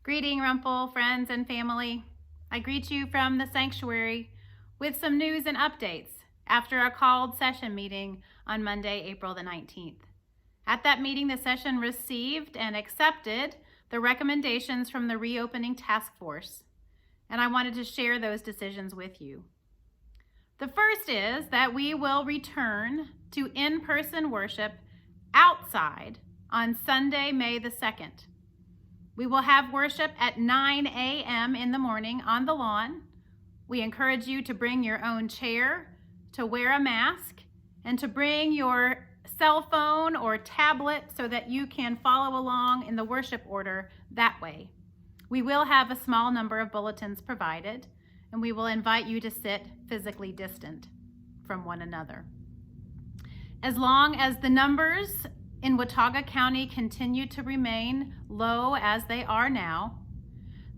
Greeting, Rumple, friends, and family. I greet you from the sanctuary with some news and updates after a called session meeting on Monday, April the 19th. At that meeting, the session received and accepted the recommendations from the reopening task force, and I wanted to share those decisions with you. The first is that we will return to in-person worship outside on Sunday, May the 2nd. We will have worship at 9 a.m. in the morning on the lawn. We encourage you to bring your own chair, to wear a mask, and to bring your cell phone or tablet so that you can follow along in the worship order that way. We will have a small number of bulletins provided, and we will invite you to sit physically distant from one another. As long as the numbers in Watauga County continue to remain low as they are now,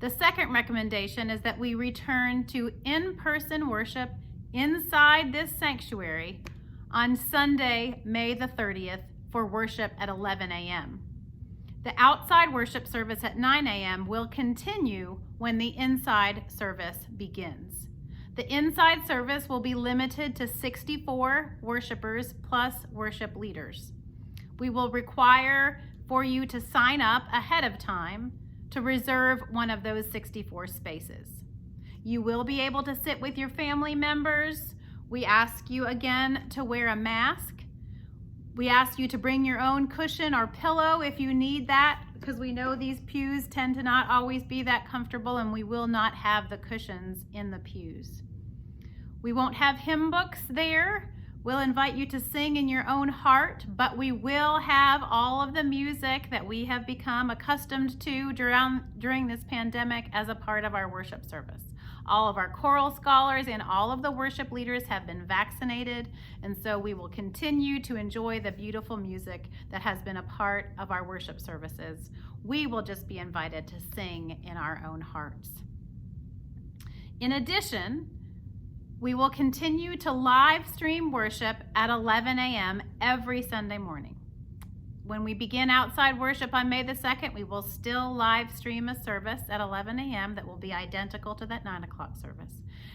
the second recommendation is that we return to in-person worship inside this sanctuary on Sunday, May the 30th for worship at 11 a.m. The outside worship service at 9 a.m. will continue when the inside service begins. The inside service will be limited to 64 worshipers plus worship leaders. We will require for you to sign up ahead of time to reserve one of those 64 spaces. You will be able to sit with your family members. We ask you again to wear a mask. We ask you to bring your own cushion or pillow if you need that, because we know these pews tend to not always be that comfortable, and we will not have the cushions in the pews. We won't have hymn books there. We'll invite you to sing in your own heart, but we will have all of the music that we have become accustomed to during this pandemic as a part of our worship service. All of our choral scholars and all of the worship leaders have been vaccinated, and so we will continue to enjoy the beautiful music that has been a part of our worship services. We will just be invited to sing in our own hearts. In addition, we will continue to live stream worship at 11 a.m. every Sunday morning. When we begin outside worship on May the 2nd, we will still live stream a service at 11 a.m. that will be identical to that 9 o'clock service.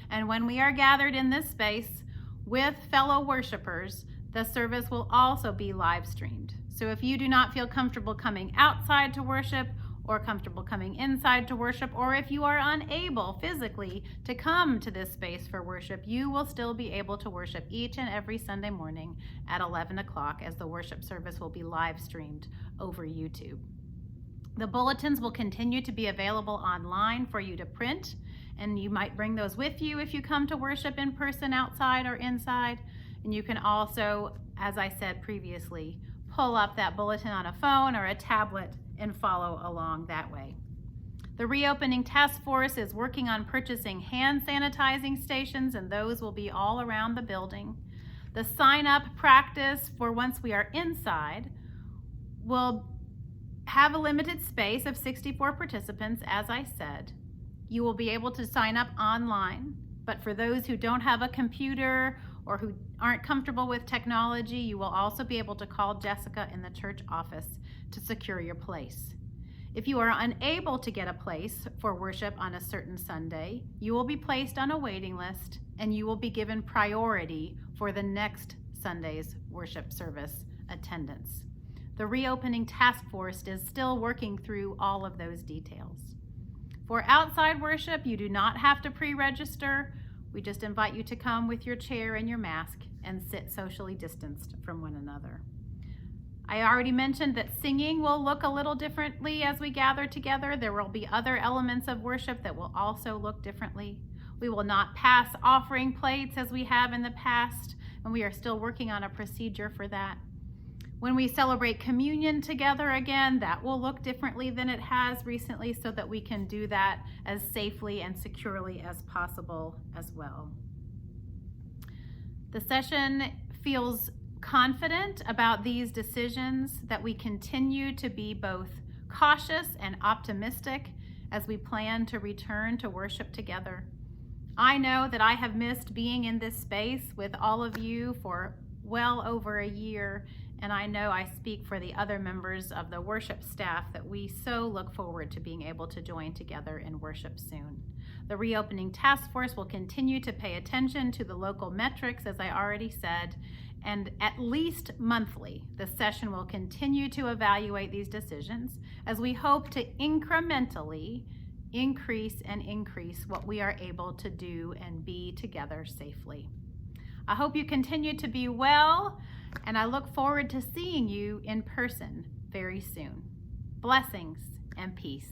And when we are gathered in this space with fellow worshipers, the service will also be live streamed. So if you do not feel comfortable coming outside to worship, or comfortable coming inside to worship, or if you are unable physically to come to this space for worship, you will still be able to worship each and every Sunday morning at 11 o'clock, as the worship service will be live streamed over YouTube. The bulletins will continue to be available online for you to print, and you might bring those with you if you come to worship in person outside or inside. And you can also, as I said previously, pull up that bulletin on a phone or a tablet and follow along that way. The reopening task force is working on purchasing hand sanitizing stations, and those will be all around the building. The sign-up practice for once we are inside will have a limited space of 64 participants, as I said. You will be able to sign up online, but for those who don't have a computer or who aren't comfortable with technology, you will also be able to call Jessica in the church office to secure your place. If you are unable to get a place for worship on a certain Sunday, you will be placed on a waiting list, and you will be given priority for the next Sunday's worship service attendance. The reopening task force is still working through all of those details. For outside worship, you do not have to pre-register. We just invite you to come with your chair and your mask and sit socially distanced from one another. I already mentioned that singing will look a little differently as we gather together. There will be other elements of worship that will also look differently. We will not pass offering plates as we have in the past, and we are still working on a procedure for that. When we celebrate communion together again, that will look differently than it has recently, so that we can do that as safely and securely as possible as well. The session feels confident about these decisions, that we continue to be both cautious and optimistic as we plan to return to worship together. I know that I have missed being in this space with all of you for well over a year, And I know I speak for the other members of the worship staff that we so look forward to being able to join together in worship soon. The Reopening Task Force will continue to pay attention to the local metrics, as I already said, and at least monthly, the session will continue to evaluate these decisions as we hope to incrementally increase what we are able to do and be together safely. I hope you continue to be well, and I look forward to seeing you in person very soon. Blessings and peace.